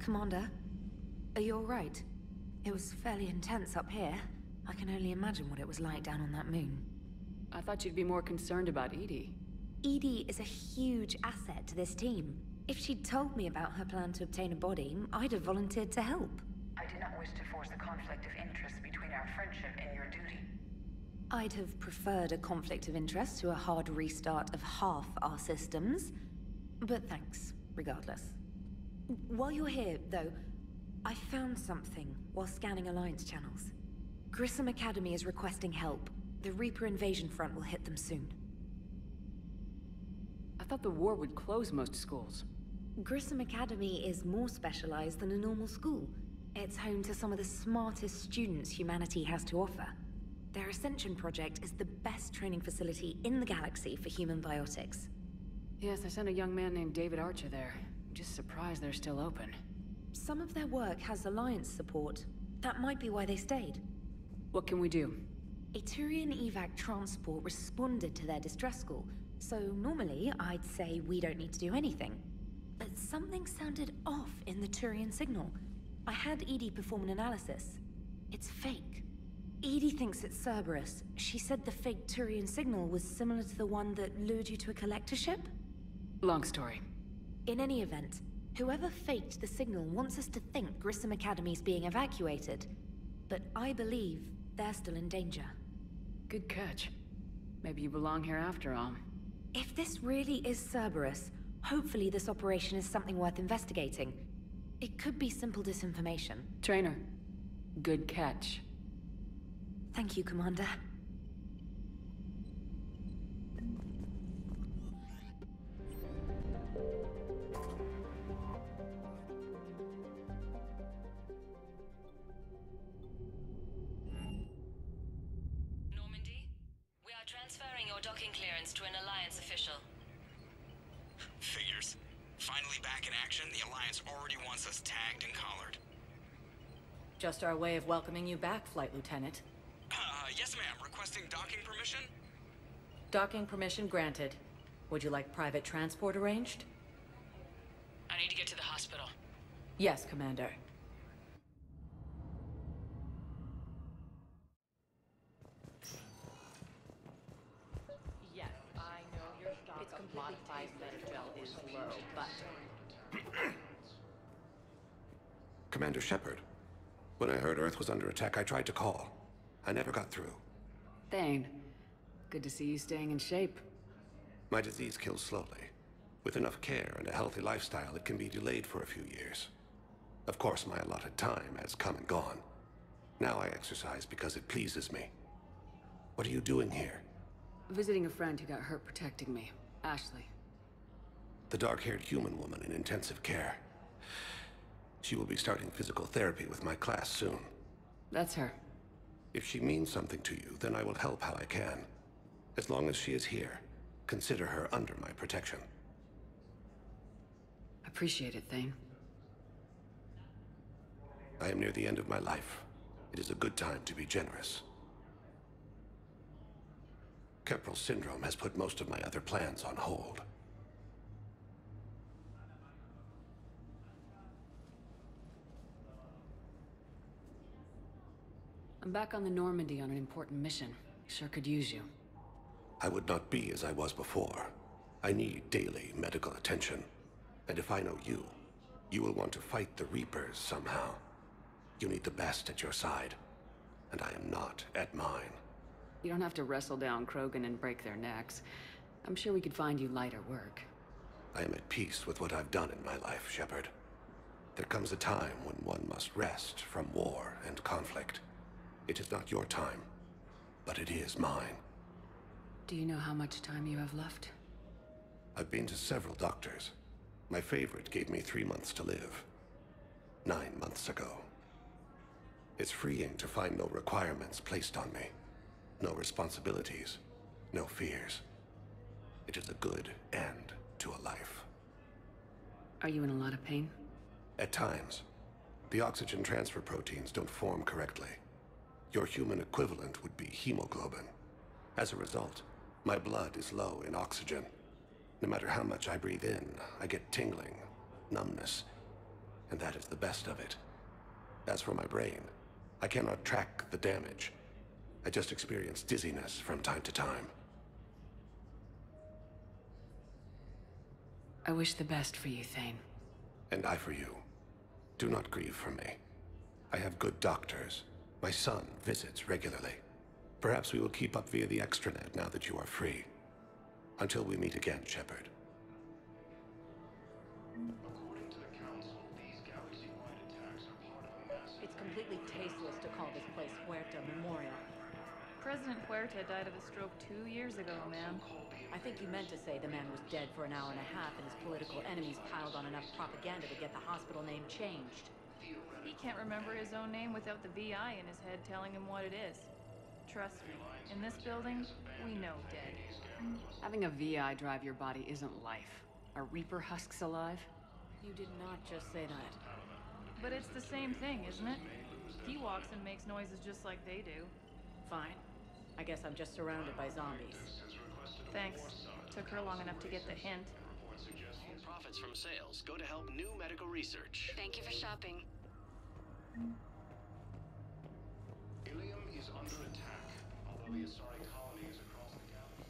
Commander, are you alright? It was fairly intense up here. I can only imagine what it was like down on that moon. I thought you'd be more concerned about EDI. EDI is a huge asset to this team. If she'd told me about her plan to obtain a body, I'd have volunteered to help. I do not wish to force a conflict of interest between our friendship and your duty. I'd have preferred a conflict of interest to a hard restart of half our systems. But thanks, regardless. While you're here, though, I found something while scanning Alliance channels. Grissom Academy is requesting help. The Reaper invasion front will hit them soon. I thought the war would close most schools. Grissom Academy is more specialized than a normal school. It's home to some of the smartest students humanity has to offer. Their Ascension project is the best training facility in the galaxy for human biotics. Yes, I sent a young man named David Archer there. I'm just surprised they're still open. Some of their work has Alliance support. That might be why they stayed. What can we do? A Turian evac transport responded to their distress call, so normally I'd say we don't need to do anything. But something sounded off in the Turian signal. I had EDI perform an analysis. It's fake. EDI thinks it's Cerberus. She said the fake Turian signal was similar to the one that lured you to a collector ship? Long story. In any event, whoever faked the signal wants us to think Grissom Academy's being evacuated. But I believe they're still in danger. Good catch. Maybe you belong here after all. If this really is Cerberus, hopefully this operation is something worth investigating. It could be simple disinformation. Trainer, good catch. Thank you, Commander. Normandy, we are transferring your docking clearance to an Alliance official. Figures. Finally back in action, the Alliance already wants us tagged and collared. Just our way of welcoming you back, Flight Lieutenant. Yes ma'am, requesting docking permission? Docking permission granted. Would you like private transport arranged? I need to get to the hospital. Yes, Commander. Yes, I know your stock of modified Metagel is low, but... Commander Shepard. When I heard Earth was under attack, I tried to call. I never got through. Thane, good to see you staying in shape. My disease kills slowly. With enough care and a healthy lifestyle, it can be delayed for a few years. Of course, my allotted time has come and gone. Now I exercise because it pleases me. What are you doing here? Visiting a friend who got hurt protecting me, Ashley. The dark-haired human woman in intensive care. She will be starting physical therapy with my class soon. That's her. If she means something to you, then I will help how I can. As long as she is here, consider her under my protection. Appreciate it, Thane. I am near the end of my life. It is a good time to be generous. Kepral syndrome has put most of my other plans on hold. I'm back on the Normandy on an important mission. Sure could use you. I would not be as I was before. I need daily medical attention. And if I know you, you will want to fight the Reapers somehow. You need the best at your side. And I am not at mine. You don't have to wrestle down Krogan and break their necks. I'm sure we could find you lighter work. I am at peace with what I've done in my life, Shepard. There comes a time when one must rest from war and conflict. It is not your time, but it is mine. Do you know how much time you have left? I've been to several doctors. My favorite gave me 3 months to live. 9 months ago. It's freeing to find no requirements placed on me. No responsibilities. No fears. It is a good end to a life. Are you in a lot of pain? At times. The oxygen transfer proteins don't form correctly. Your human equivalent would be hemoglobin. As a result, my blood is low in oxygen. No matter how much I breathe in, I get tingling, numbness. and that is the best of it. As for my brain, I cannot track the damage. I just experience dizziness from time to time. I wish the best for you, Thane. And I for you. Do not grieve for me. I have good doctors. My son visits regularly. Perhaps we will keep up via the extranet now that you are free. Until we meet again, Shepard. According to the Council, these galaxy-wide attacks are part of a massive... It's completely tasteless to call this place Huerta Memorial. President Huerta died of a stroke 2 years ago, ma'am. I think you meant to say the man was dead for an hour and a half and his political enemies piled on enough propaganda to get the hospital name changed. He can't remember his own name without the VI in his head telling him what it is. Trust me, in this building, we know dead. Having a VI drive your body isn't life. Are Reaper husks alive? You did not just say that. But it's the same thing, isn't it? He walks and makes noises just like they do. Fine. I guess I'm just surrounded by zombies. Thanks. Took her long enough to get the hint. Profits from sales go to help new medical research. Thank you for shopping. Ilium is under attack, although the Asari colony is across the galaxy.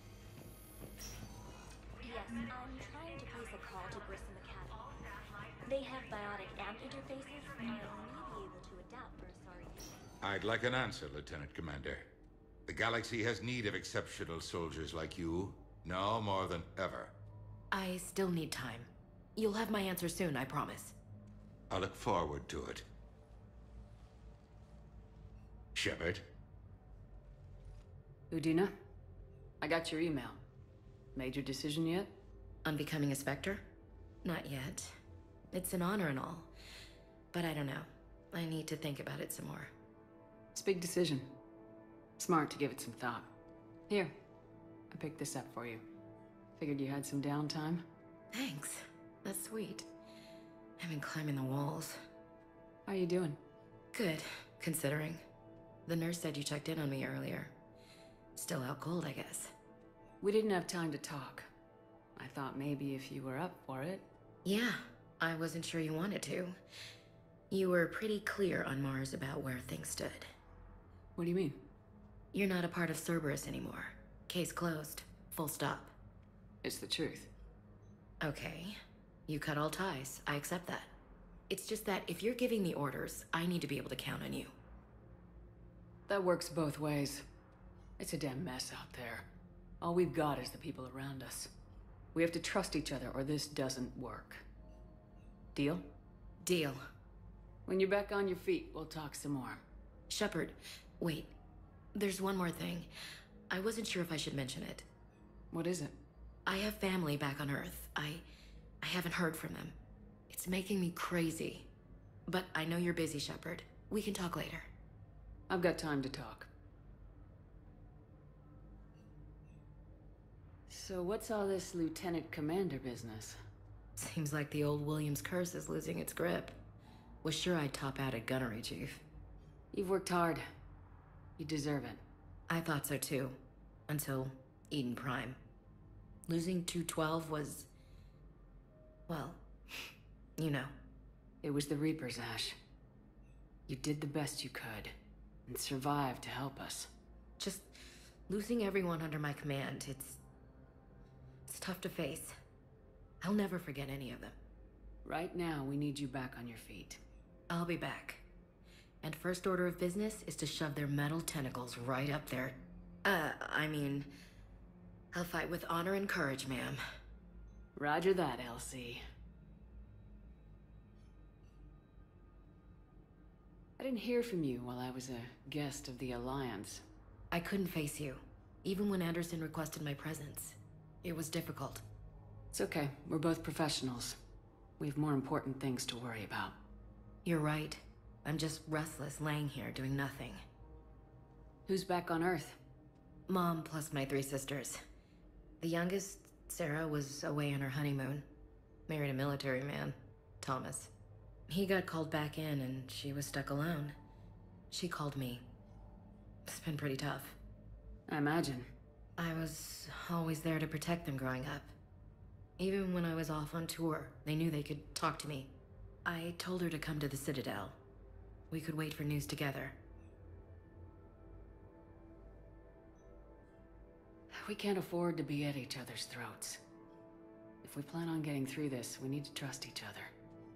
Yes, I'm trying to place a call to Grissom Academy. They have biotic amp interfaces and may be able to adapt for Asari use. I'd like an answer, Lieutenant Commander. The galaxy has need of exceptional soldiers like you, now more than ever. I still need time. You'll have my answer soon, I promise. I look forward to it. Shepard? Udina? I got your email. Made your decision yet? On becoming a Spectre? Not yet. It's an honor and all. But I don't know. I need to think about it some more. It's a big decision. Smart to give it some thought. Here, I picked this up for you. Figured you had some downtime. Thanks. That's sweet. I've been climbing the walls. How you doing? Good, considering. The nurse said you checked in on me earlier. Still out cold, I guess. We didn't have time to talk. I thought maybe if you were up for it. Yeah, I wasn't sure you wanted to. You were pretty clear on Mars about where things stood. What do you mean? You're not a part of Cerberus anymore. Case closed. Full stop. It's the truth. Okay. You cut all ties. I accept that. It's just that if you're giving the orders, I need to be able to count on you. That works both ways. It's a damn mess out there. All we've got is the people around us. We have to trust each other or this doesn't work. Deal? Deal. When you're back on your feet, we'll talk some more. Shepard, wait. There's one more thing. I wasn't sure if I should mention it. What is it? I have family back on Earth. I haven't heard from them. It's making me crazy. But I know you're busy, Shepard. We can talk later. I've got time to talk. So what's all this Lieutenant Commander business? Seems like the old Williams curse is losing its grip. Was sure I'd top out at Gunnery, Chief. You've worked hard. You deserve it. I thought so too. Until Eden Prime. Losing 212 was... well, you know. It was the Reapers, Ash. You did the best you could, and survived to help us. Just losing everyone under my command, it's tough to face. I'll never forget any of them. Right now, we need you back on your feet. I'll be back. And first order of business is to shove their metal tentacles right up there. I'll fight with honor and courage, ma'am. Roger that, Elsie. I didn't hear from you while I was a guest of the Alliance. I couldn't face you, even when Anderson requested my presence. It was difficult. It's okay. We're both professionals. We have more important things to worry about. You're right. I'm just restless, laying here, doing nothing. Who's back on Earth? Mom plus my 3 sisters. The youngest, Sarah, was away on her honeymoon. Married a military man, Thomas. He got called back in and she was stuck alone. She called me. It's been pretty tough. I imagine. I was always there to protect them growing up. Even when I was off on tour, they knew they could talk to me. I told her to come to the Citadel. We could wait for news together. We can't afford to be at each other's throats. If we plan on getting through this, we need to trust each other.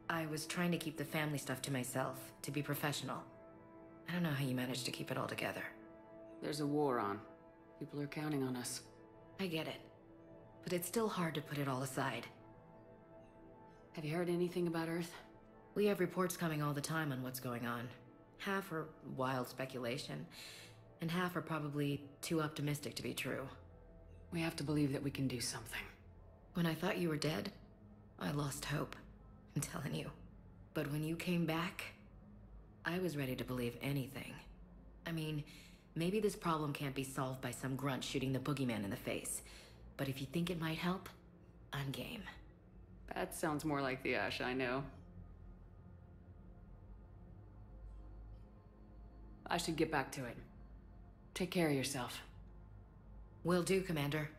I was trying to keep the family stuff to myself, to be professional. I don't know how you managed to keep it all together. There's a war on. People are counting on us. I get it. But it's still hard to put it all aside. Have you heard anything about Earth? We have reports coming all the time on what's going on. Half are wild speculation, and half are probably too optimistic to be true. We have to believe that we can do something. When I thought you were dead, I lost hope. I'm telling you. But when you came back, I was ready to believe anything. I mean, maybe this problem can't be solved by some grunt shooting the boogeyman in the face. But if you think it might help, I'm game. That sounds more like the Ash I know. I should get back to it. Take care of yourself. Will do, Commander.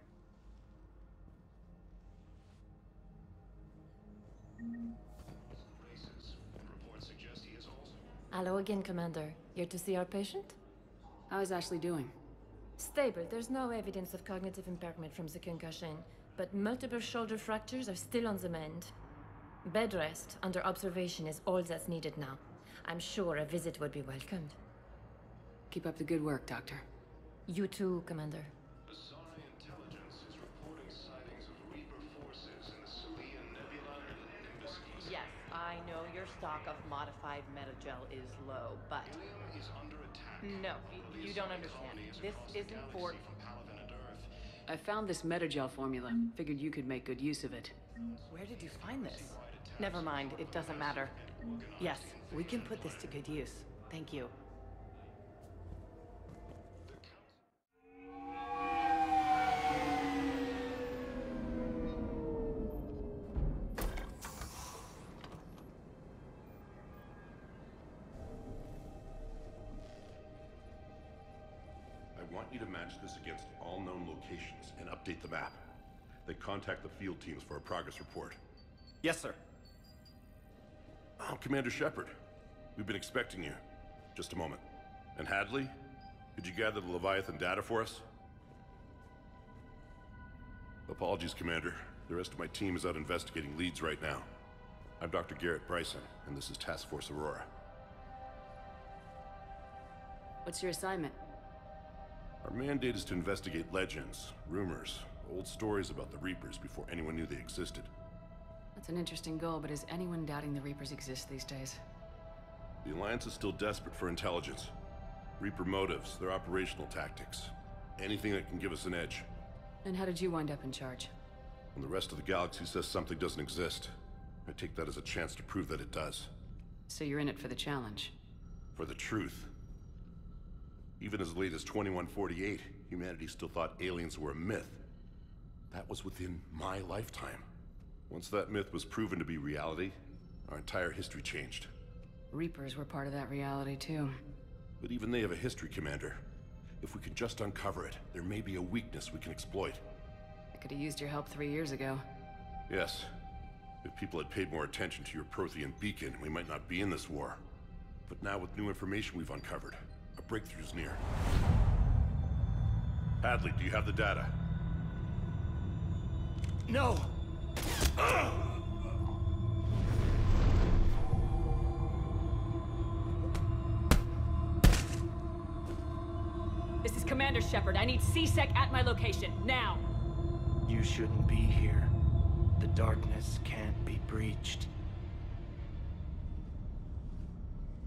Hello again, Commander. Here to see our patient? How is Ashley doing? Stable. There's no evidence of cognitive impairment from the concussion, but multiple shoulder fractures are still on the mend. Bed rest under observation is all that's needed now. I'm sure a visit would be welcomed. Keep up the good work, Doctor. You too, Commander. Asari intelligence is reporting sightings of Reaper forces in the Salian Nebula and Nimbus cluster. Yes, I know your stock of modified metagel is low, but... Ilium is under attack. No, you don't understand. This isn't for... I found this metagel formula. Figured you could make good use of it. Where did you find this? Never mind, it doesn't matter. Yes, we can put this to good use. Thank you. I want you to match this against all known locations and update the map. Then contact the field teams for a progress report. Yes, sir. Oh, Commander Shepard. We've been expecting you. Just a moment. And Hadley? Could you gather the Leviathan data for us? Apologies, Commander. The rest of my team is out investigating leads right now. I'm Dr. Garrett Bryson, and this is Task Force Aurora. What's your assignment? Our mandate is to investigate legends, rumors, old stories about the Reapers before anyone knew they existed. That's an interesting goal, but is anyone doubting the Reapers exist these days? The Alliance is still desperate for intelligence. Reaper motives, their operational tactics. Anything that can give us an edge. And how did you wind up in charge? When the rest of the galaxy says something doesn't exist, I take that as a chance to prove that it does. So you're in it for the challenge? For the truth. Even as late as 2148, humanity still thought aliens were a myth. That was within my lifetime. Once that myth was proven to be reality, our entire history changed. Reapers were part of that reality, too. But even they have a history, Commander. If we can just uncover it, there may be a weakness we can exploit. I could have used your help 3 years ago. Yes. If people had paid more attention to your Prothean beacon, we might not be in this war. But now with new information we've uncovered, a breakthrough's near. Hadley, do you have the data? No! This is Commander Shepard. I need C-Sec at my location, now! You shouldn't be here. The darkness can't be breached.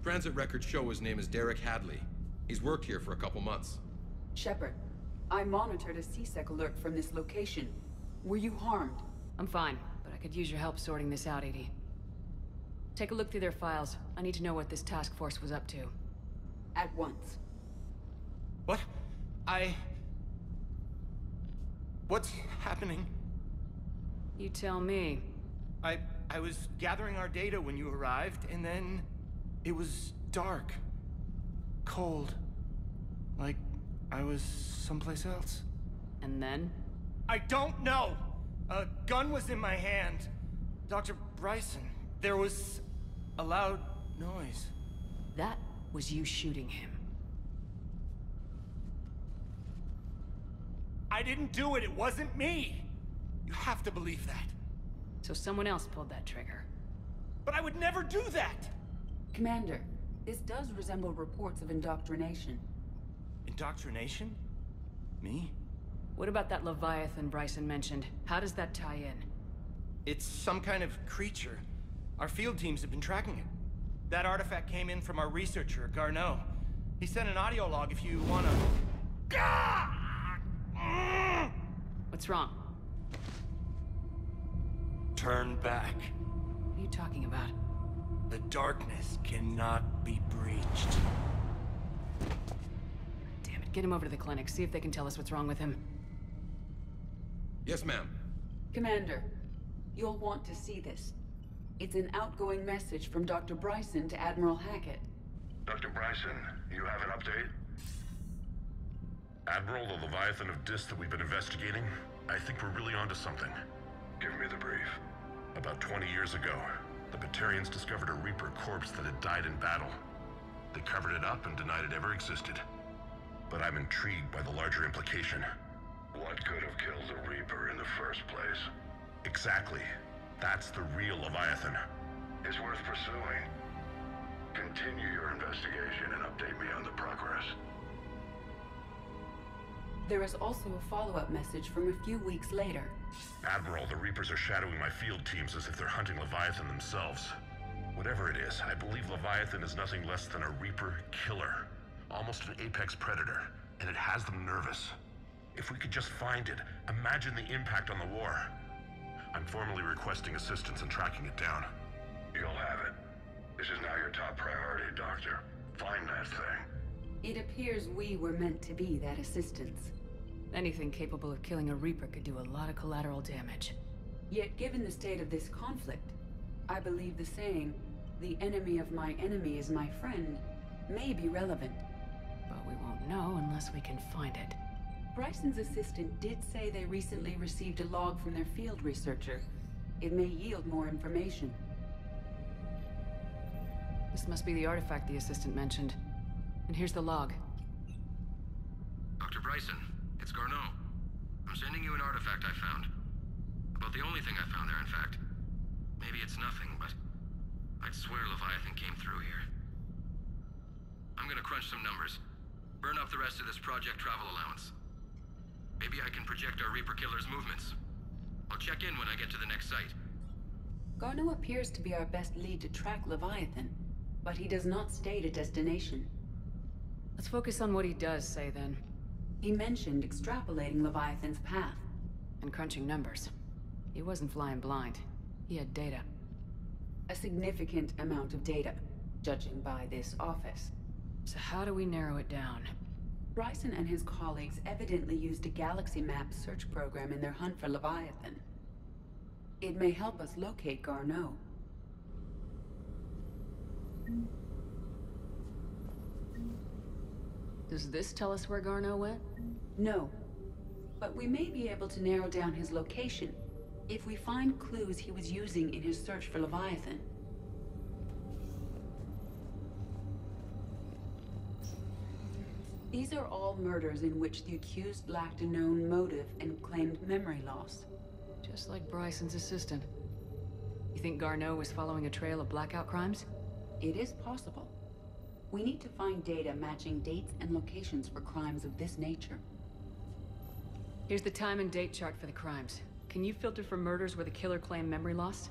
Transit records show his name is Derek Hadley. He's worked here for a couple months. Shepard, I monitored a C-Sec alert from this location. Were you harmed? I'm fine, but I could use your help sorting this out, EDI. Take a look through their files. I need to know what this task force was up to. At once. What? What's happening? You tell me. I was gathering our data when you arrived, and then it was dark. Cold. Like I was someplace else. And then? I don't know! A gun was in my hand. Dr. Bryson, there was a loud noise. That was you shooting him. I didn't do it. It wasn't me. You have to believe that. So someone else pulled that trigger. But I would never do that! Commander, this does resemble reports of indoctrination. Indoctrination? Me? What about that Leviathan Bryson mentioned? How does that tie in? It's some kind of creature. Our field teams have been tracking it. That artifact came in from our researcher, Garneau. He sent an audio log if you wanna... What's wrong? Turn back. What are you talking about? The darkness cannot be breached. Damn it, get him over to the clinic. See if they can tell us what's wrong with him. Yes, ma'am. Commander, you'll want to see this. It's an outgoing message from Dr. Bryson to Admiral Hackett. Dr. Bryson, you have an update? Admiral, the Leviathan of Dis that we've been investigating, I think we're really onto something. Give me the brief. About 20 years ago, the Batarians discovered a Reaper corpse that had died in battle. They covered it up and denied it ever existed. But I'm intrigued by the larger implication. What could have killed the Reaper in the first place? Exactly. That's the real Leviathan. It's worth pursuing. Continue your investigation and update me on the progress. There is also a follow-up message from a few weeks later. Admiral, the Reapers are shadowing my field teams as if they're hunting Leviathan themselves. Whatever it is, I believe Leviathan is nothing less than a Reaper killer. Almost an apex predator, and it has them nervous. If we could just find it, imagine the impact on the war. I'm formally requesting assistance in tracking it down. You'll have it. This is now your top priority, Doctor. Find that thing. It appears we were meant to be that assistance. Anything capable of killing a Reaper could do a lot of collateral damage. Yet given the state of this conflict, I believe the saying, "The enemy of my enemy is my friend," may be relevant. But we won't know unless we can find it. Bryson's assistant did say they recently received a log from their field researcher. It may yield more information. This must be the artifact the assistant mentioned. And here's the log. Dr. Bryson, it's Garneau. I'm sending you an artifact I found. About the only thing I found there, in fact. Maybe it's nothing, but I'd swear Leviathan came through here. I'm gonna crunch some numbers. Burn up the rest of this project travel allowance. Maybe I can project our Reaper killer's movements. I'll check in when I get to the next site. Garneau appears to be our best lead to track Leviathan, but he does not state a destination. Let's focus on what he does say, then. He mentioned extrapolating Leviathan's path. And crunching numbers. He wasn't flying blind. He had data. A significant amount of data, judging by this office. So how do we narrow it down? Bryson and his colleagues evidently used a galaxy map search program in their hunt for Leviathan. It may help us locate Garneau. Does this tell us where Garneau went? No. But we may be able to narrow down his location if we find clues he was using in his search for Leviathan. These are all murders in which the accused lacked a known motive and claimed memory loss. Just like Bryson's assistant. You think Garneau was following a trail of blackout crimes? It is possible. We need to find data matching dates and locations for crimes of this nature. Here's the time and date chart for the crimes. Can you filter for murders where the killer claimed memory loss?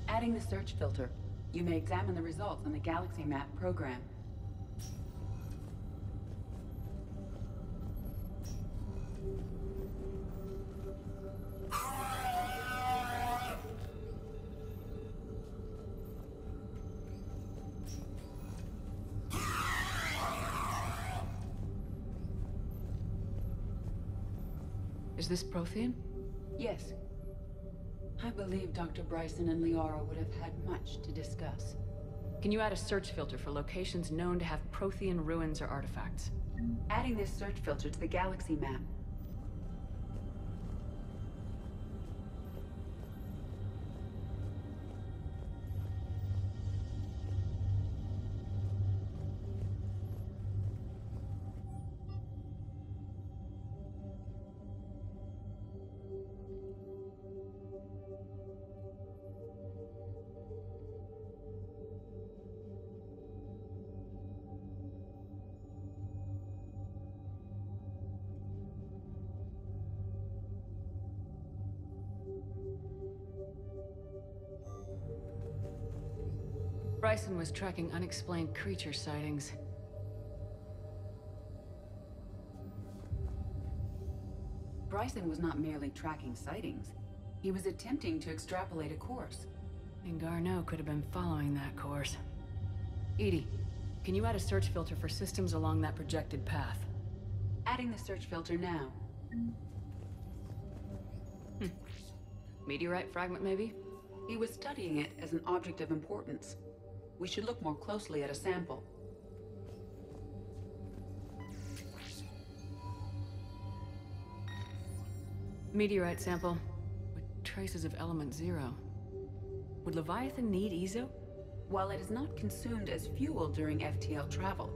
Adding the search filter, you may examine the results on the Galaxy Map program. Is this Prothean? Yes. I believe Dr. Bryson and Liara would have had much to discuss. Can you add a search filter for locations known to have Prothean ruins or artifacts? Adding this search filter to the Galaxy Map. Bryson was tracking unexplained creature sightings. Bryson was not merely tracking sightings. He was attempting to extrapolate a course. And Garneau could have been following that course. EDI, can you add a search filter for systems along that projected path? Adding the search filter now. Meteorite fragment, maybe? He was studying it as an object of importance. We should look more closely at a sample. Meteorite sample with traces of element 0. Would Leviathan need Ezo? While it is not consumed as fuel during FTL travel,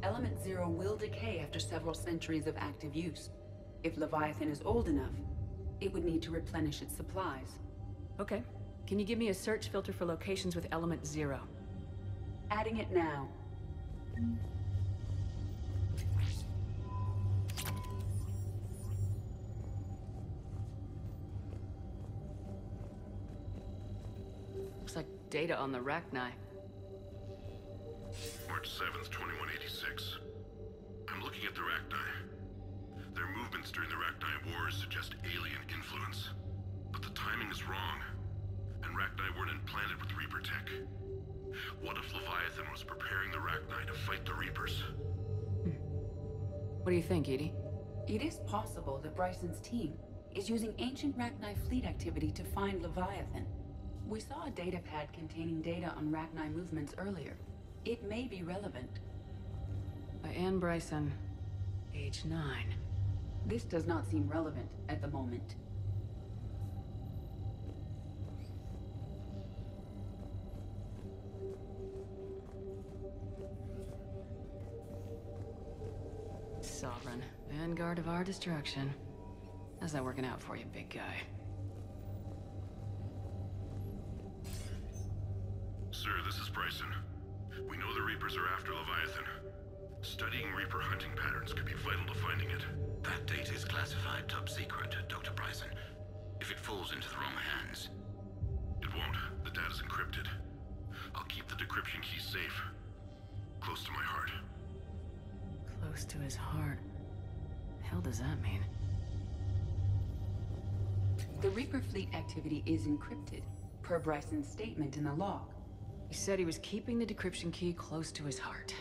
element 0 will decay after several centuries of active use. If Leviathan is old enough, it would need to replenish its supplies. Okay. Can you give me a search filter for locations with element 0? Adding it now. Looks like data on the Rachni. March 7th, 2186. I'm looking at the Rachni. Their movements during the Rachni Wars suggest alien influence. But the timing is wrong. And Rachni weren't implanted with Reaper tech. What if Leviathan was preparing the Rachni to fight the Reapers? What do you think, EDI? It is possible that Bryson's team is using ancient Rachni fleet activity to find Leviathan. We saw a data pad containing data on Rachni movements earlier. It may be relevant. By Anne Bryson, age 9. This does not seem relevant at the moment. Sovereign, vanguard of our destruction. How's that working out for you, big guy? Sir, this is Bryson. We know the Reapers are after Leviathan. Studying Reaper hunting patterns could be vital to finding it. That data is classified top secret, Dr. Bryson. If it falls into the wrong hands... It won't. The data's encrypted. I'll keep the decryption key safe. Close to my heart. Close to his heart. The hell does that mean? The Reaper fleet activity is encrypted, per Bryson's statement in the log. He said he was keeping the decryption key close to his heart.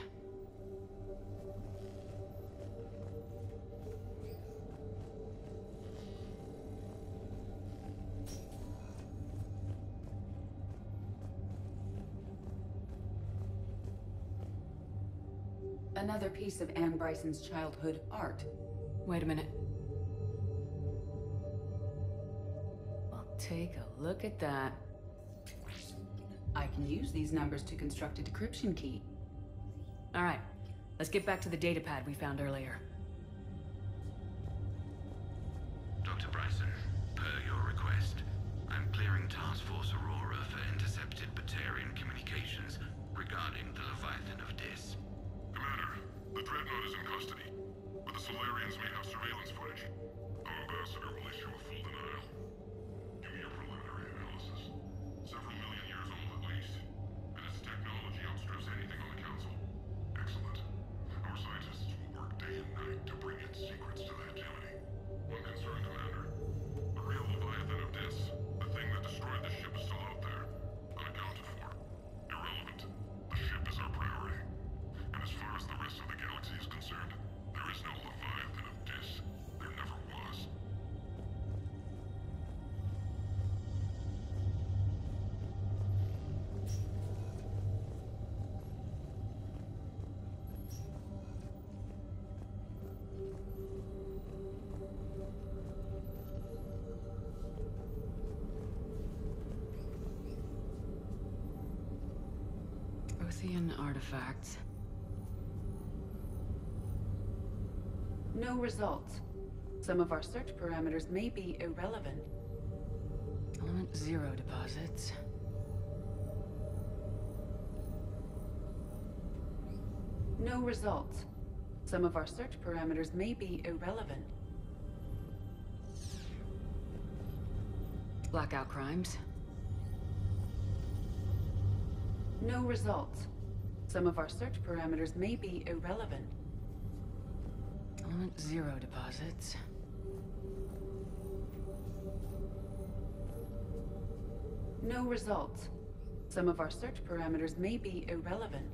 Another piece of Anne Bryson's childhood art. Wait a minute. Well, take a look at that. I can use these numbers to construct a decryption key. All right, let's get back to the data pad we found earlier. Dr. Bryson, per your request, I'm clearing Task Force Aurora for intercepted Batarian communications regarding the Leviathan of Dis. Commander, the Dreadnought is in custody, but the Solarians may have surveillance footage. Our ambassador will issue a full denial. Give me your preliminary analysis. Several million years old at least, and its technology outstrips anything on the Council. Excellent. Our scientists will work day and night to bring its secrets to the hegemony. One concern, Commander. The real Leviathan of Dis, the thing that destroyed the ship, is still out there, unaccounted for. Irrelevant. The ship is our priority. And as far as the rest of the galaxy is concerned, there is no Leviathan of Dis. There never was. Prothean artifacts. No results. Some of our search parameters may be irrelevant. Element 0 deposits. No results. Some of our search parameters may be irrelevant. Blackout crimes. No results. Some of our search parameters may be irrelevant. Element 0 deposits. No results. Some of our search parameters may be irrelevant.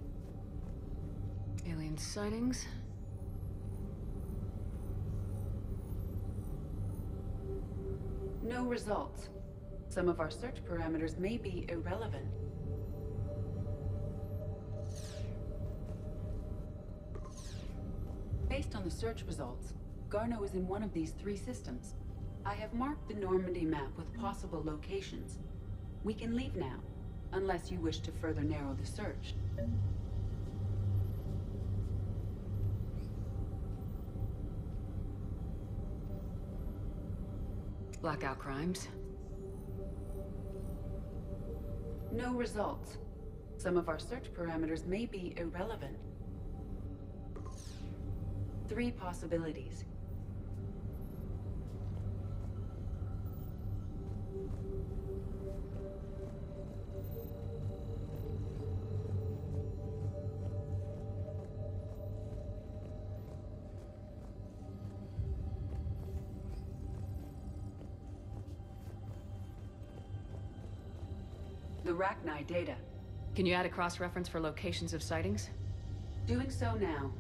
Alien sightings. No results. Some of our search parameters may be irrelevant. Based on the search results, Garneau is in one of these 3 systems. I have marked the Normandy map with possible locations. We can leave now, unless you wish to further narrow the search. Blackout crimes. No results. Some of our search parameters may be irrelevant. 3 possibilities. The Rachni data. Can you add a cross-reference for locations of sightings? Doing so now.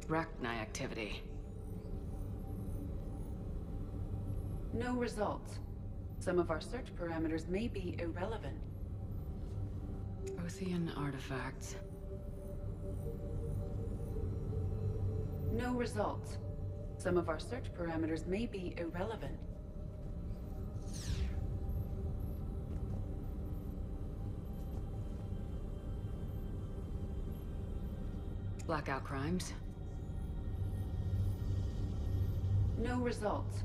Rachni activity. No results. Some of our search parameters may be irrelevant. Prothean artifacts. No results. Some of our search parameters may be irrelevant. Blackout crimes. No results.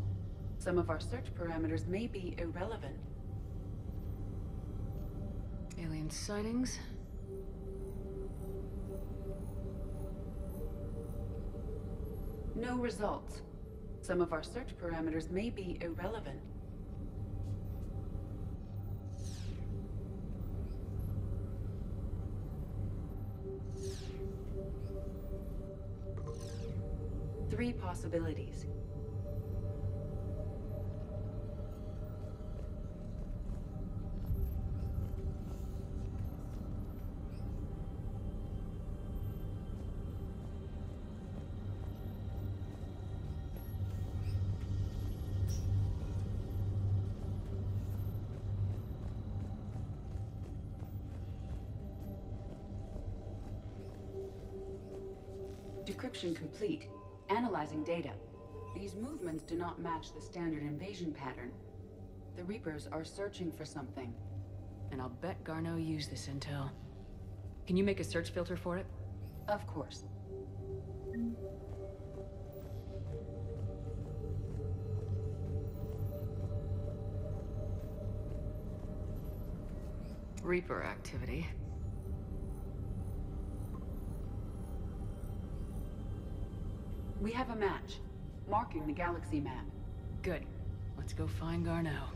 Some of our search parameters may be irrelevant. Alien sightings. No results. Some of our search parameters may be irrelevant. Three possibilities. Decryption complete. Analyzing data. These movements do not match the standard invasion pattern. The Reapers are searching for something. And I'll bet Garneau used this intel. Can you make a search filter for it? Of course. Reaper activity. We have a match, marking the galaxy map. Good. Let's go find Garneau.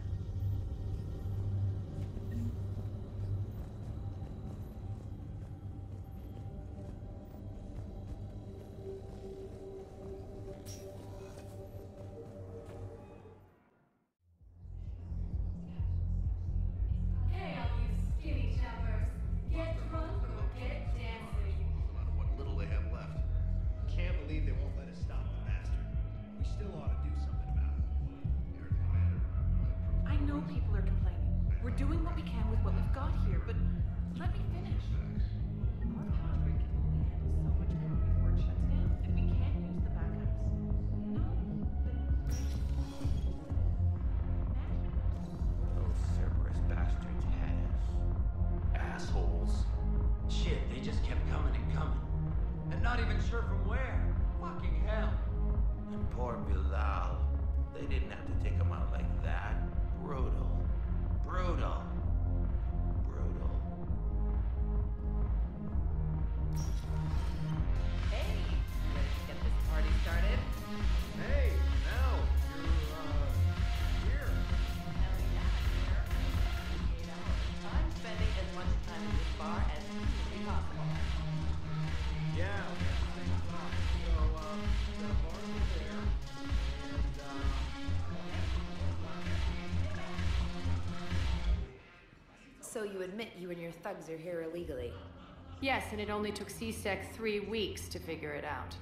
started. Hey, now you're here. I'm spending as much time in this bar as humanly possible. Yeah. So, the bar is there, and, So you admit you and your thugs are here illegally? Yes, and it only took C-Sec 3 weeks to figure it out.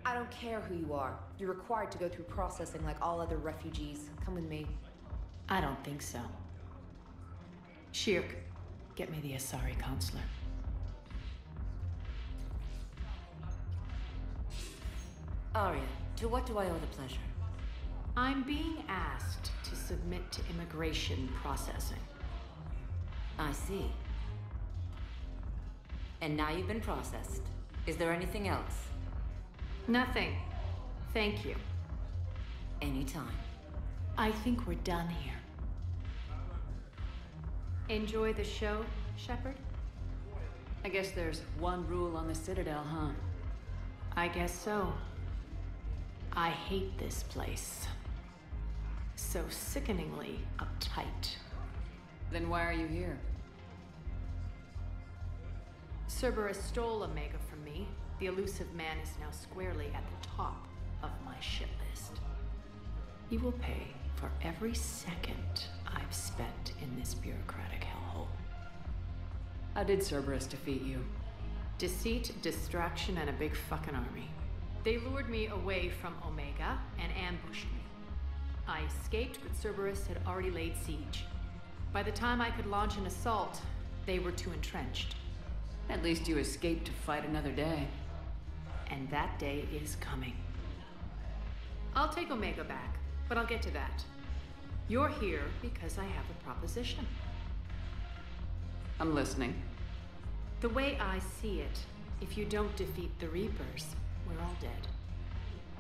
I don't care who you are. You're required to go through processing like all other refugees. Come with me. I don't think so. Shirk, get me the Asari counselor. Arya, to what do I owe the pleasure? I'm being asked to submit to immigration processing. I see. And now you've been processed. Is there anything else? Nothing. Thank you. Anytime. I think we're done here. Enjoy the show, Shepard? I guess there's one rule on the Citadel, huh? I guess so. I hate this place. So sickeningly uptight. Then why are you here? Cerberus stole Omega from me. The elusive man is now squarely at the top of my shit list. He will pay for every second I've spent in this bureaucratic hellhole. How did Cerberus defeat you? Deceit, distraction, and a big fucking army. They lured me away from Omega and ambushed me. I escaped, but Cerberus had already laid siege. By the time I could launch an assault, they were too entrenched. At least you escaped to fight another day. And that day is coming. I'll take Omega back, but I'll get to that. You're here because I have a proposition. I'm listening. The way I see it, if you don't defeat the Reapers, we're all dead.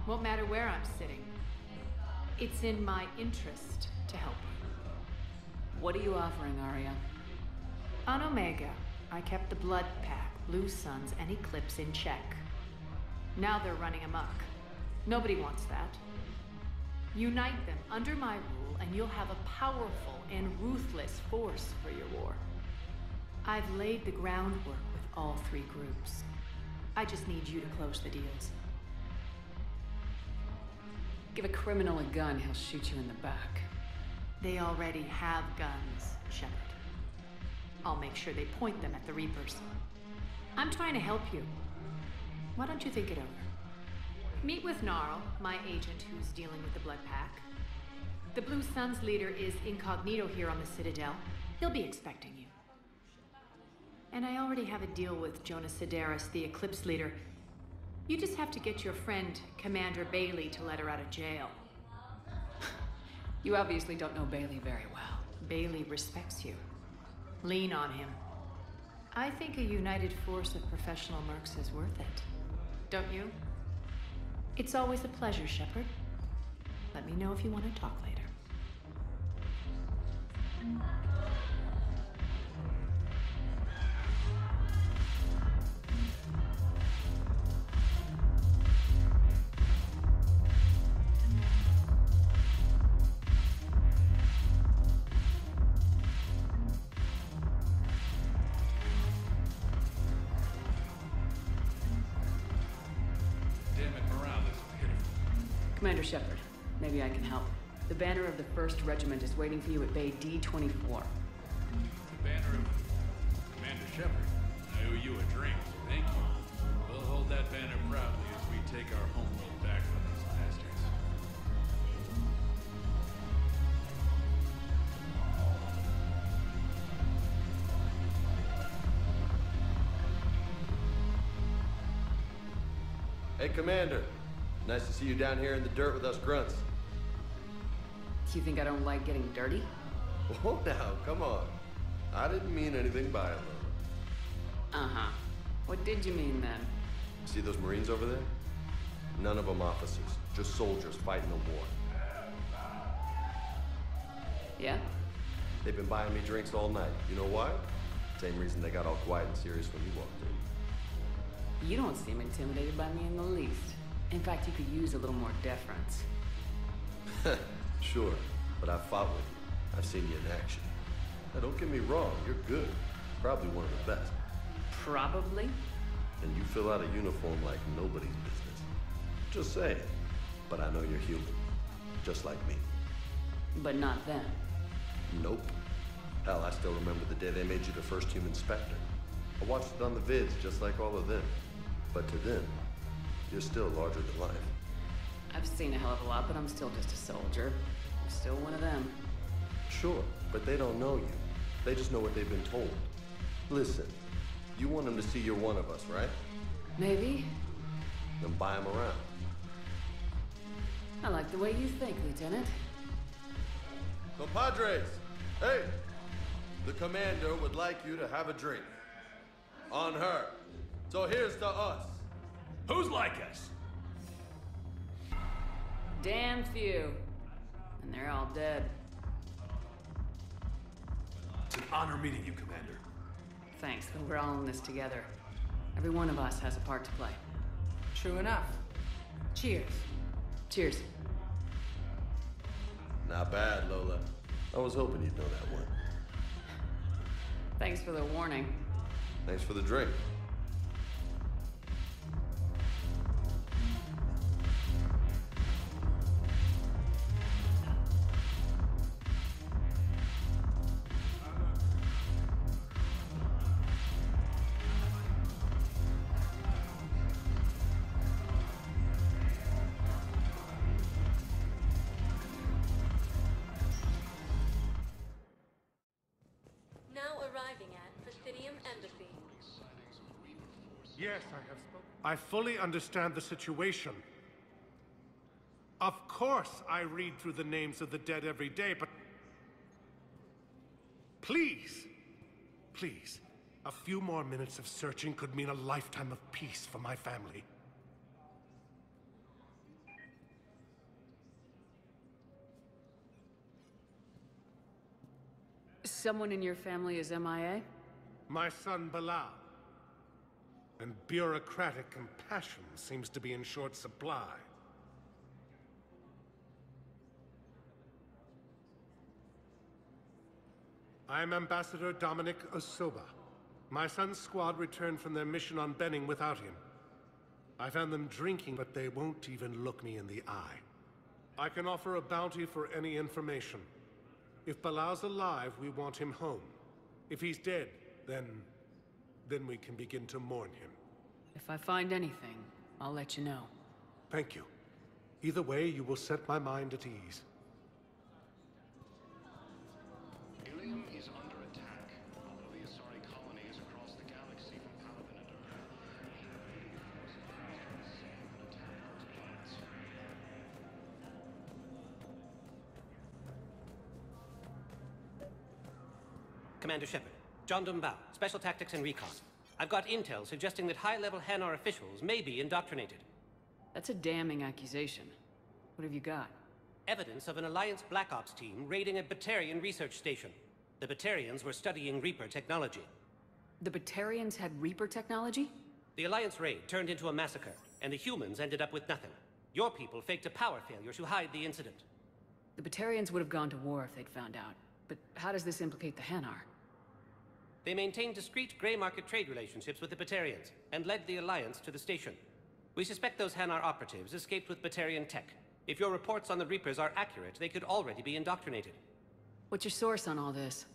Won't matter where I'm sitting. It's in my interest to help you. What are you offering, Arya? On Omega, I kept the Blood Pack, Blue Suns, and Eclipse in check. Now they're running amok. Nobody wants that. Unite them under my rule, and you'll have a powerful and ruthless force for your war. I've laid the groundwork with all three groups. I just need you to close the deals. Give a criminal a gun, he'll shoot you in the back. They already have guns, Shepard. I'll make sure they point them at the Reapers. I'm trying to help you. Why don't you think it over? Meet with Gnarl, my agent who's dealing with the Blood Pack. The Blue Suns leader is incognito here on the Citadel. He'll be expecting you. And I already have a deal with Jonas Sedaris, the Eclipse leader. You just have to get your friend, Commander Bailey, to let her out of jail. You obviously don't know Bailey very well. Bailey respects you. Lean on him. I think a united force of professional mercs is worth it. Don't you? It's always a pleasure, Shepard. Let me know if you want to talk later. Commander Shepard, maybe I can help. The banner of the 1st Regiment is waiting for you at Bay D-24. The banner of Commander Shepard. I owe you a drink, so thank you. We'll hold that banner proudly as we take our homeworld back from these bastards. Hey, Commander. Nice to see you down here in the dirt with us grunts. You think I don't like getting dirty? Oh, now, come on. I didn't mean anything by it, though. Uh-huh. What did you mean, then? See those Marines over there? None of them officers. Just soldiers fighting a war. Yeah? They've been buying me drinks all night. You know why? Same reason they got all quiet and serious when you walked in. You don't seem intimidated by me in the least. In fact, you could use a little more deference. Sure, but I've fought with you. I've seen you in action. Now, don't get me wrong, you're good. Probably one of the best. Probably? And you fill out a uniform like nobody's business. Just saying. But I know you're human. Just like me. But not them. Nope. Hell, I still remember the day they made you the first human Spectre. I watched it on the vids, just like all of them. But to them, you're still larger than life. I've seen a hell of a lot, but I'm still just a soldier. I'm still one of them. Sure, but they don't know you. They just know what they've been told. Listen, you want them to see you're one of us, right? Maybe. Then buy them around. I like the way you think, Lieutenant. Compadres! Hey! The commander would like you to have a drink. On her. So here's to us. Who's like us? Damn few. And they're all dead. It's an honor meeting you, Commander. Thanks, but we're all in this together. Every one of us has a part to play. True enough. Cheers. Cheers. Not bad, Lola. I was hoping you'd know that one. Thanks for the warning. Thanks for the drink. Yes, I have spoken. I fully understand the situation. Of course, I read through the names of the dead every day, but... Please, please, a few more minutes of searching could mean a lifetime of peace for my family. Someone in your family is MIA? My son, Bilal. And bureaucratic compassion seems to be in short supply. I'm Ambassador Dominic Osoba. My son's squad returned from their mission on Benning without him. I found them drinking, but they won't even look me in the eye. I can offer a bounty for any information. If Bilal's alive, we want him home. If he's dead, then we can begin to mourn him. If I find anything, I'll let you know. Thank you. Either way, you will set my mind at ease. Ilium is under attack. Although the Asari colony is across the galaxy from Palavenador. Commander Shepard, John Dumbao, Special Tactics and Recon. I've got intel suggesting that high-level Hanar officials may be indoctrinated. That's a damning accusation. What have you got? Evidence of an Alliance Black Ops team raiding a Batarian research station. The Batarians were studying Reaper technology. The Batarians had Reaper technology? The Alliance raid turned into a massacre, and the humans ended up with nothing. Your people faked a power failure to hide the incident. The Batarians would have gone to war if they'd found out. But how does this implicate the Hanar? They maintained discreet gray market trade relationships with the Batarians, and led the Alliance to the station. We suspect those Hanar operatives escaped with Batarian tech. If your reports on the Reapers are accurate, they could already be indoctrinated. What's your source on all this?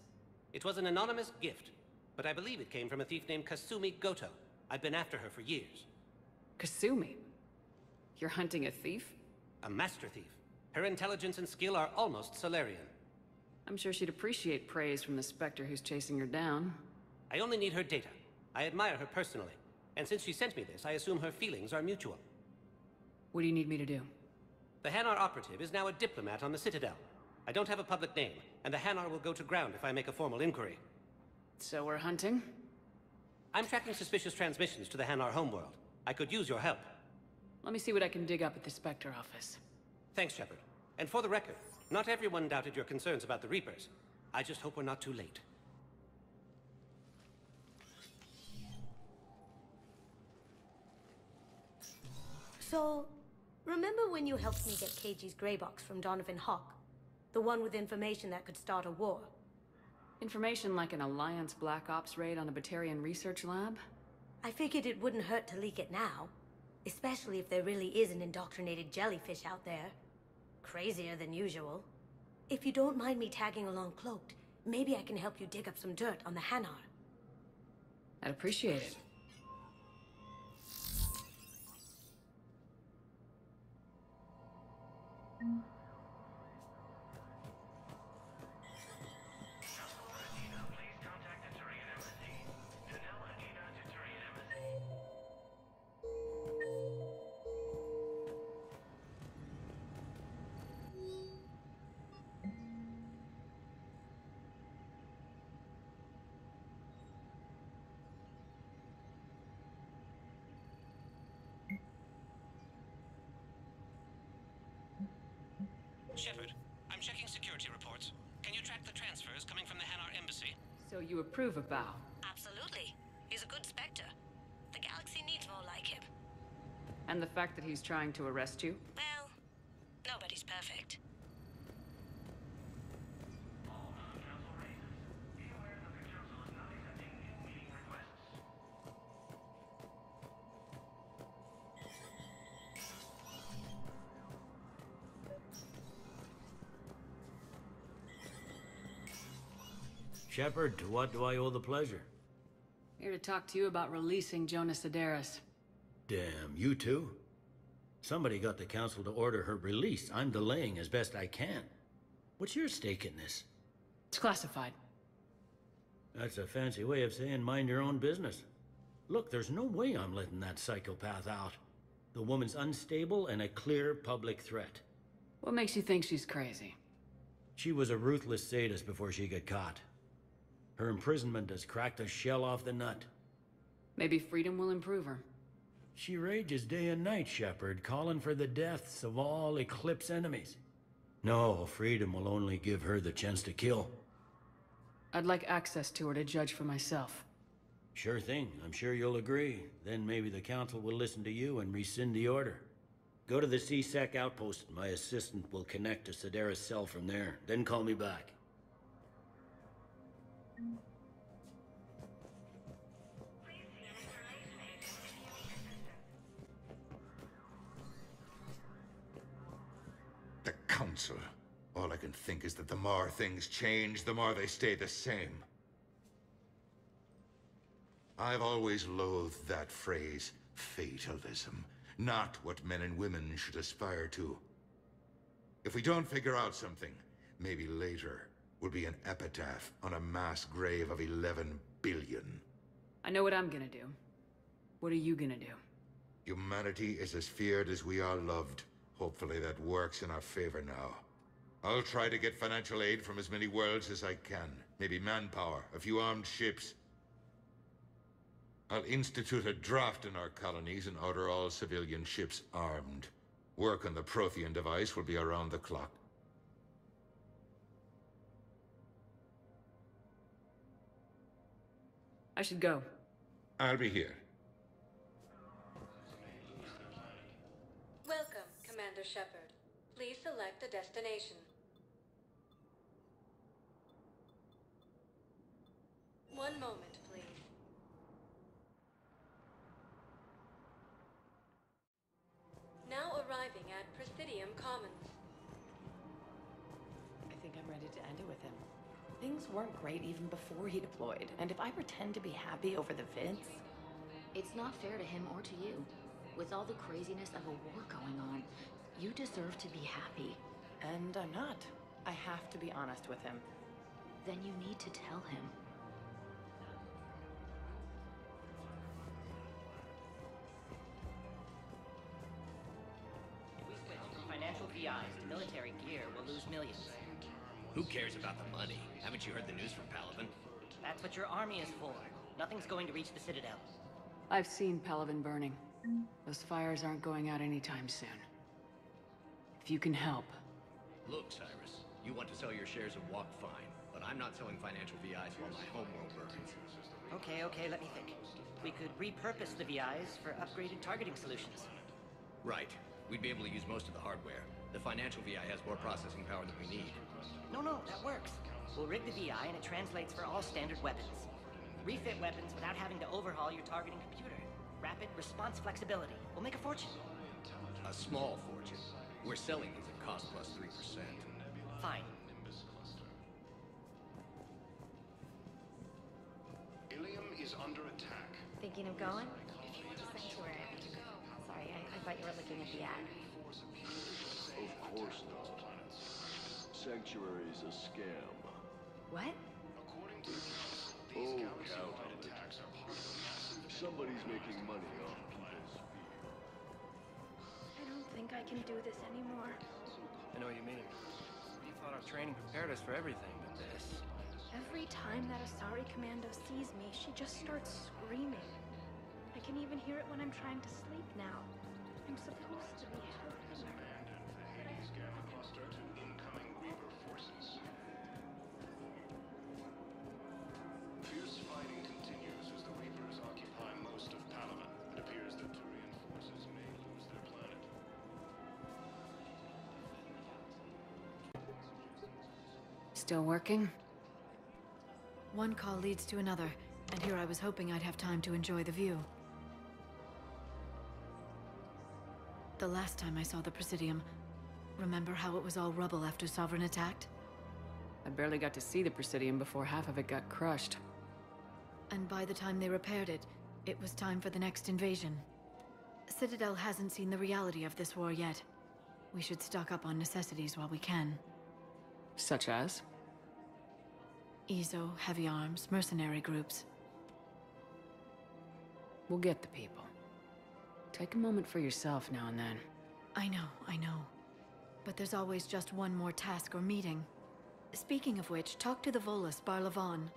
It was an anonymous gift, but I believe it came from a thief named Kasumi Goto. I've been after her for years. Kasumi? You're hunting a thief? A master thief. Her intelligence and skill are almost Solarian. I'm sure she'd appreciate praise from the Spectre who's chasing her down. I only need her data. I admire her personally. And since she sent me this, I assume her feelings are mutual. What do you need me to do? The Hanar operative is now a diplomat on the Citadel. I don't have a public name, and the Hanar will go to ground if I make a formal inquiry. So we're hunting? I'm tracking suspicious transmissions to the Hanar homeworld. I could use your help. Let me see what I can dig up at the Spectre office. Thanks, Shepard. And for the record, not everyone doubted your concerns about the Reapers. I just hope we're not too late. So, Remember when you helped me get KG's gray box from Donovan Hawk? The one with information that could start a war? Information like an Alliance Black Ops raid on a Batarian research lab? I figured it wouldn't hurt to leak it now. Especially if there really is an indoctrinated jellyfish out there. Crazier than usual. If you don't mind me tagging along cloaked, maybe I can help you dig up some dirt on the Hanar. I'd appreciate it. Shepard, I'm checking security reports. Can you track the transfers coming from the Hanar embassy? So you approve of Bao? Absolutely. He's a good Spectre. The galaxy needs more like him. And the fact that he's trying to arrest you? Well, nobody's perfect. Shepard, to what do I owe the pleasure? Here to talk to you about releasing Jonas Sederis. Damn, you too? Somebody got the council to order her release. I'm delaying as best I can. What's your stake in this? It's classified. That's a fancy way of saying mind your own business. Look, there's no way I'm letting that psychopath out. The woman's unstable and a clear public threat. What makes you think she's crazy? She was a ruthless sadist before she got caught. Her imprisonment has cracked a shell off the nut. Maybe freedom will improve her. She rages day and night, Shepard, calling for the deaths of all Eclipse enemies. No, freedom will only give her the chance to kill. I'd like access to her to judge for myself. Sure thing. I'm sure you'll agree. Then maybe the council will listen to you and rescind the order. Go to the C-Sec outpost. My assistant will connect to Sederis' cell from there. Then call me back. The Council. All I can think is that the more things change, the more they stay the same. I've always loathed that phrase, fatalism. Not what men and women should aspire to. If we don't figure out something, maybe later will be an epitaph on a mass grave of 11 billion. I know what I'm gonna do. What are you gonna do? Humanity is as feared as we are loved. Hopefully that works in our favor now. I'll try to get financial aid from as many worlds as I can. Maybe manpower, a few armed ships. I'll institute a draft in our colonies and order all civilian ships armed. Work on the Prothean device will be around the clock. I should go. I'll be here. Welcome, Commander Shepard. Please select a destination. One moment, please. Now arriving at Presidium Commons. I think I'm ready to end it with him. Things weren't great even before he deployed, and if I pretend to be happy over the vids... It's not fair to him or to you. With all the craziness of a war going on, you deserve to be happy. And I'm not. I have to be honest with him. Then you need to tell him. If we switch from financial VIs to military gear, we'll lose millions. Who cares about the money? Haven't you heard the news from Palaven? That's what your army is for. Nothing's going to reach the Citadel. I've seen Palaven burning. Those fires aren't going out anytime soon. If you can help. Look, Cyrus, you want to sell your shares of Walk fine, but I'm not selling financial VIs while my homeworld burns. Okay, let me think. We could repurpose the VIs for upgraded targeting solutions. Right. We'd be able to use most of the hardware. The financial VI has more processing power than we need. No, that works. We'll rig the VI and it translates for all standard weapons. Refit weapons without having to overhaul your targeting computer. Rapid response flexibility. We'll make a fortune. A small fortune. We're selling these at cost plus 3%. Fine. Ilium is under attack. Thinking of going? Sanctuary. Sorry, I thought you were looking at the ad. Of course not. Sanctuary's a scam. What? According to the council, Oh, these count on it. attacks are part of a massive Somebody's making money off people's fear. I don't think I can do this anymore. I know what you mean. We thought our training prepared us for everything, but this... Every time that Asari Commando sees me, she just starts screaming. I can even hear it when I'm trying to sleep now. I'm supposed to be helping her. Hades Gamma cluster to incoming Reaper forces. Fierce fighting continues as the Reapers occupy most of Palaven. It appears that Turian forces may lose their planet. Still working? One call leads to another, and here I was hoping I'd have time to enjoy the view. The last time I saw the Presidium, remember how it was all rubble after Sovereign attacked? I barely got to see the Presidium before half of it got crushed. And by the time they repaired it, it was time for the next invasion. Citadel hasn't seen the reality of this war yet. We should stock up on necessities while we can. Such as? Ezo, heavy arms, mercenary groups. We'll get the people. Take a moment for yourself now and then. I know. But there's always just one more task or meeting. Speaking of which, talk to the Volus, Barlavan.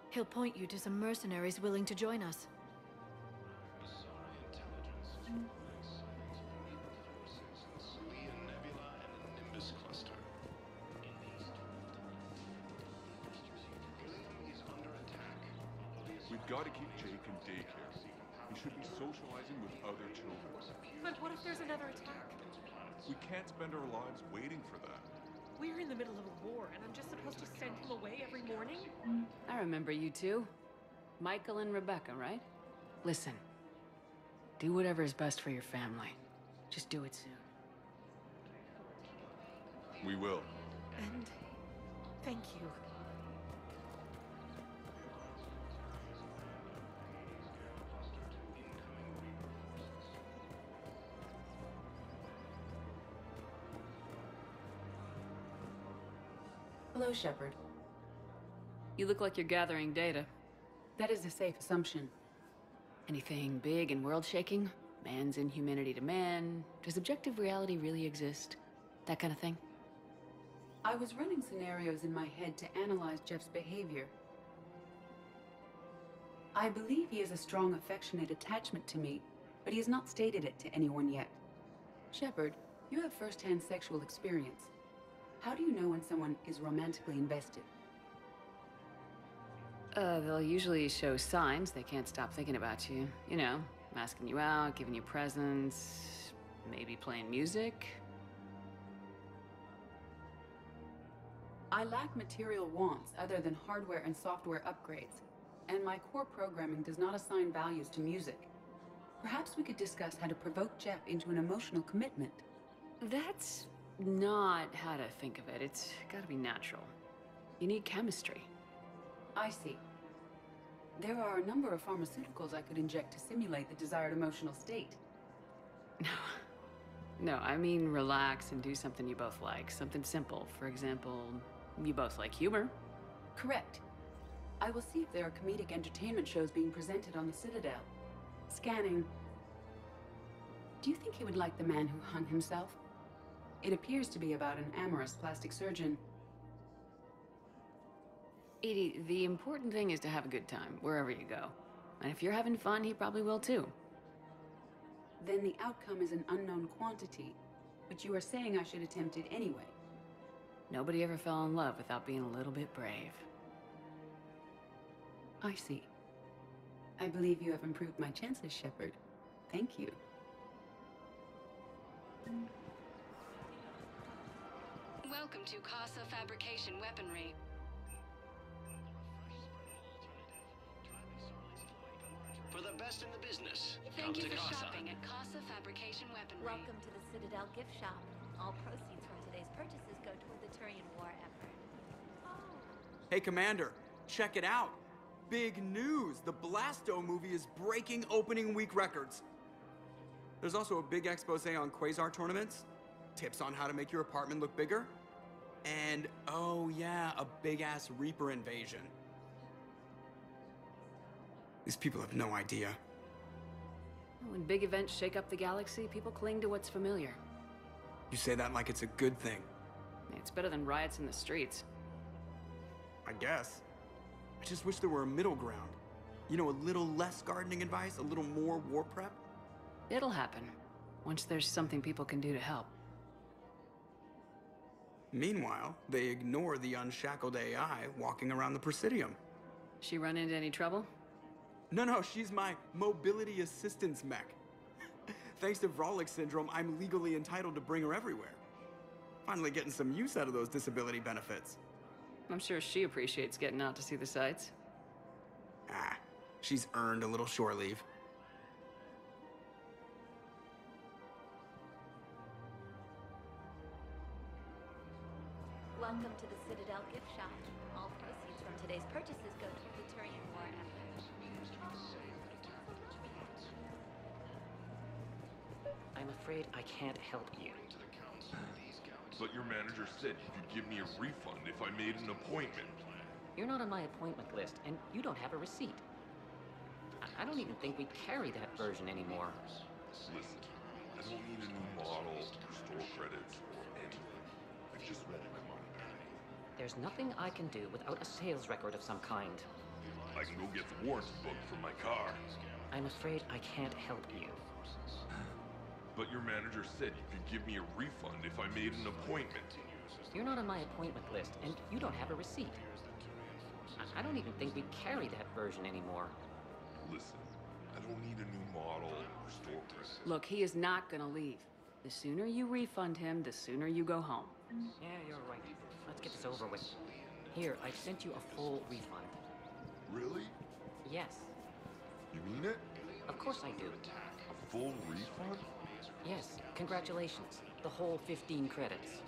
He'll point you to some mercenaries willing to join us. We've got to keep Jake in daycare. He should be socializing with other children. But what if there's another attack? We can't spend our lives waiting for that. We're in the middle of a war, and I'm just supposed to send him away every morning? I remember you two. Michael and Rebecca, right? Listen. Do whatever is best for your family. Just do it soon. We will. And thank you. Hello, Shepard. You look like you're gathering data. That is a safe assumption. Anything big and world-shaking? Man's inhumanity to man? Does objective reality really exist? That kind of thing? I was running scenarios in my head to analyze Jeff's behavior. I believe he has a strong affectionate attachment to me, but he has not stated it to anyone yet. Shepard, you have first-hand sexual experience. How do you know when someone is romantically invested? They'll usually show signs they can't stop thinking about you. You know, asking you out, giving you presents, maybe playing music. I lack material wants other than hardware and software upgrades, and my core programming does not assign values to music. Perhaps we could discuss how to provoke Jeff into an emotional commitment. That's not how to think of it. It's gotta be natural. You need chemistry. I see. There are a number of pharmaceuticals I could inject to simulate the desired emotional state. No, I mean relax and do something you both like. Something simple. For example, you both like humor. Correct. I will see if there are comedic entertainment shows being presented on the Citadel. Scanning. Do you think he would like The Man Who Hung Himself? It appears to be about an amorous plastic surgeon. Edie, the important thing is to have a good time, wherever you go. And if you're having fun, he probably will too. Then the outcome is an unknown quantity, but you are saying I should attempt it anyway. Nobody ever fell in love without being a little bit brave. I see. I believe you have improved my chances, Shepard. Thank you. Welcome to Casa Fabrication Weaponry. For the best in the business, Thank you come to for Casa. shopping at Casa Fabrication Weaponry. Welcome to the Citadel gift shop. All proceeds from today's purchases go toward the Turian war effort. Hey, Commander, check it out. Big news! The Blasto movie is breaking opening week records. There's also a big expose on Quasar tournaments, tips on how to make your apartment look bigger, and, oh yeah, a big-ass Reaper invasion. These people have no idea. When big events shake up the galaxy, people cling to what's familiar. You say that like it's a good thing. It's better than riots in the streets. I guess. I just wish there were a middle ground. You know, a little less gardening advice, a little more war prep. It'll happen, once there's something people can do to help. Meanwhile, they ignore the unshackled AI walking around the Presidium. She run into any trouble? No, she's my mobility assistance mech. Thanks to Vrolic syndrome, I'm legally entitled to bring her everywhere. Finally getting some use out of those disability benefits. I'm sure she appreciates getting out to see the sights. Ah, she's earned a little shore leave. Welcome to the Citadel gift shop. All proceeds from today's purchases go toward the Turian war effort. I'm afraid I can't help you. But your manager said you could give me a refund if I made an appointment. You're not on my appointment list, and you don't have a receipt. I don't even think we carry that version anymore. Listen, I don't need a new model, store credits, or anything. I just want my money back. There's nothing I can do without a sales record of some kind. I can go get the warranty book from my car. I'm afraid I can't help you. But your manager said you could give me a refund if I made an appointment. You're not on my appointment list, and you don't have a receipt. I don't even think we carry that version anymore. Listen, I don't need a new model or store credits. Look, he is not gonna leave. The sooner you refund him, the sooner you go home. Yeah, you're right. Let's get this over with. Here, I sent you a full refund. Really? Yes. You mean it? Of course I do. A full refund? Yes, congratulations. The whole 15 credits.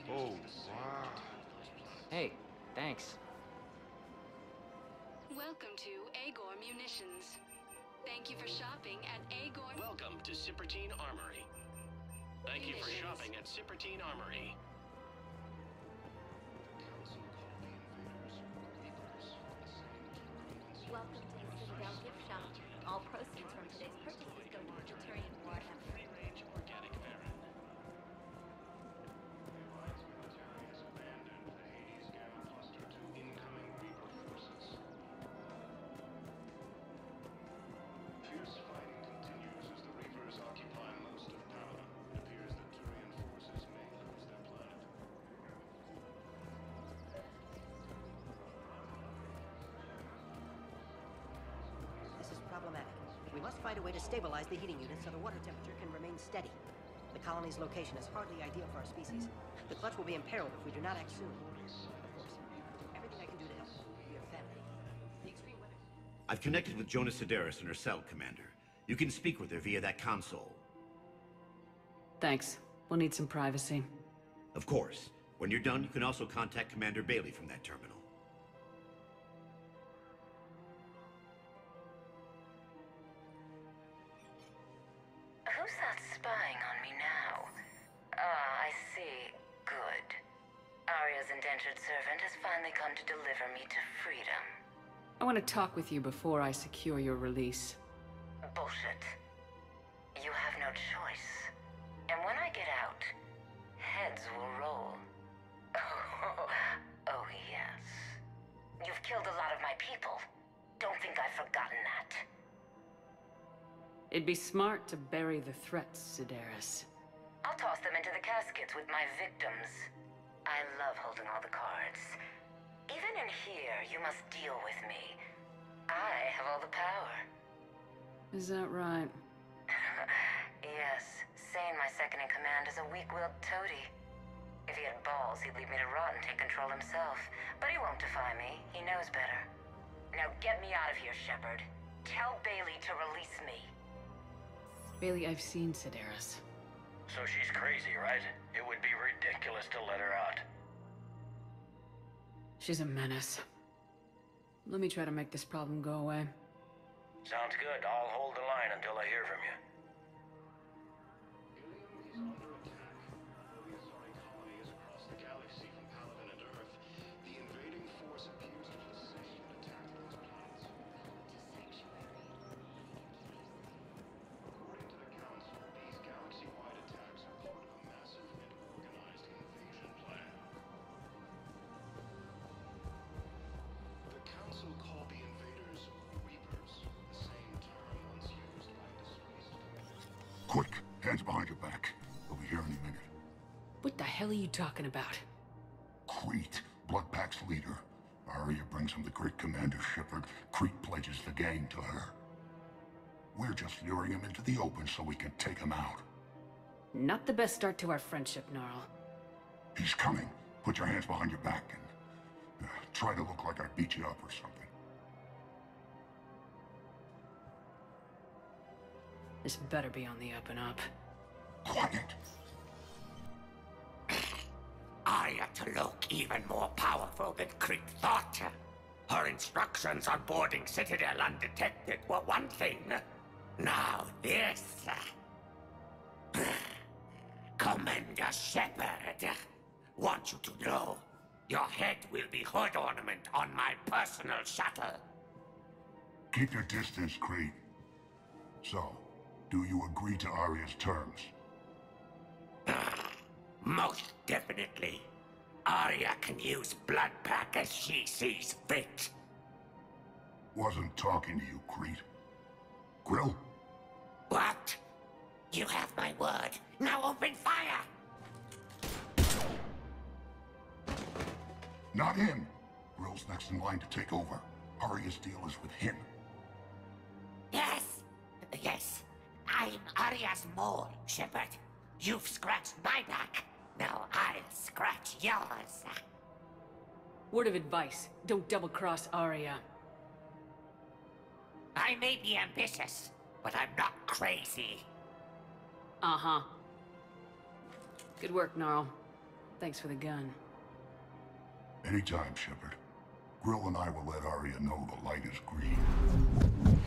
Oh, wow. Hey, thanks. Welcome to Agor Munitions. Thank you for shopping at Agor. Welcome to Cipertine Armory. Thank you for shopping at Cipertine Armory. Welcome to the Citadel gift shop. All proceeds from today's purchases go toward the Turian war effort. Fierce fighting continues as the Reapers occupy most of Palaven. It appears that Turian forces may lose their planet. This is problematic. We must find a way to stabilize the heating unit so the water temperature can remain steady. The colony's location is hardly ideal for our species. The clutch will be imperiled if we do not act soon. Of course, everything I can do to help. We are family. The extreme weather... I've connected with Jonas Sedaris in her cell, Commander. You can speak with her via that console. Thanks. We'll need some privacy. Of course. When you're done, you can also contact Commander Bailey from that terminal. Who's that spying on me now? Ah, I see. Good. Arya's indentured servant has finally come to deliver me to freedom. I want to talk with you before I secure your release. Bullshit. You have no choice. And when I get out, heads will roll. Oh, yes. You've killed a lot of my people. Don't think I've forgotten that. It'd be smart to bury the threats, Sedaris. I'll toss them into the caskets with my victims. I love holding all the cards. Even in here, you must deal with me. I have all the power. Is that right? Yes, insane my second-in-command is a weak-willed toady. If he had balls, he'd leave me to rot and take control himself. But he won't defy me. He knows better. Now get me out of here, Shepard. Tell Bailey to release me. Bailey, I've seen Sedaris. So she's crazy, right? It would be ridiculous to let her out. She's a menace. Let me try to make this problem go away. Sounds good. I'll hold the line until I hear from you. Quick, hands behind your back. We'll be here any minute. What the hell are you talking about? Crete, Bloodpack's leader. Arya brings him the great Commander Shepard. Crete pledges the gang to her. We're just luring him into the open so we can take him out. Not the best start to our friendship, Gnarl. He's coming. Put your hands behind your back and try to look like I beat you up or something. This better be on the up and up. Quiet. Arya to look even more powerful than Crete thought. Her instructions on boarding Citadel undetected were one thing. Now this. Commander Shepard, want you to know, your head will be hood ornament on my personal shuttle. Keep your distance, Crete. So, do you agree to Arya's terms? Most definitely. Arya can use Bloodpack as she sees fit. Wasn't talking to you, Crete. Grill? What? You have my word. Now open fire! Not him. Grill's next in line to take over. Arya's deal is with him. Yes. Yes. I'm Arya's mole, Shepard. You've scratched my back. Now I'll scratch yours. Word of advice, don't double-cross Arya. I may be ambitious, but I'm not crazy. Uh-huh. Good work, Gnarl. Thanks for the gun. Anytime, Shepard. Grill and I will let Arya know the light is green.